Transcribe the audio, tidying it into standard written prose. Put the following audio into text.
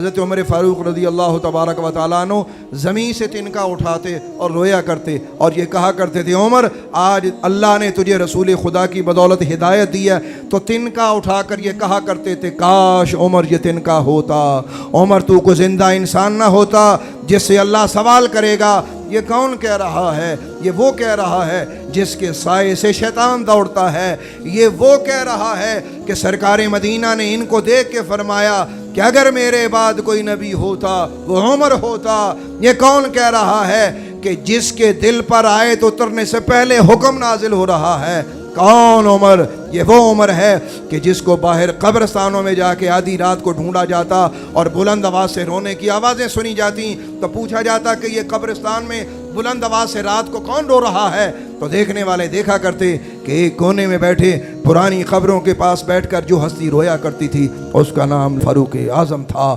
हज़रत उमर फ़ारूक रज़ी अल्लाह तबारक व तआला अन्हु ज़मीन से तिनका उठाते और रोया करते और ये कहा करते थे, उमर आज अल्लाह ने तुझे रसूल खुदा की बदौलत हिदायत दी है। तो तिनका उठाकर ये कहा करते थे, काश उमर ये तिनका होता, उमर तू को ज़िंदा इंसान ना होता जिससे अल्लाह सवाल करेगा। ये कौन कह रहा है? ये वो कह रहा है जिसके साए से शैतान दौड़ता है। ये वो कह रहा है कि सरकार मदीना ने इनको देख के फरमाया कि अगर मेरे बाद कोई नबी होता वो उमर होता। ये कौन कह रहा है कि जिसके दिल पर आयत उतरने से पहले हुक्म नाजिल हो रहा है? कौन उमर? ये वो उमर है कि जिसको बाहर कब्रस्तानों में जाके आधी रात को ढूंढा जाता और बुलंद आवाज़ से रोने की आवाज़ें सुनी जाती तो पूछा जाता कि ये कब्रिस्तान में बुलंद आवाज़ से रात को कौन रो रहा है? तो देखने वाले देखा करते कि एक कोने में बैठे पुरानी खबरों के पास बैठकर जो हस्ती रोया करती थी उसका नाम फारूक आज़म था।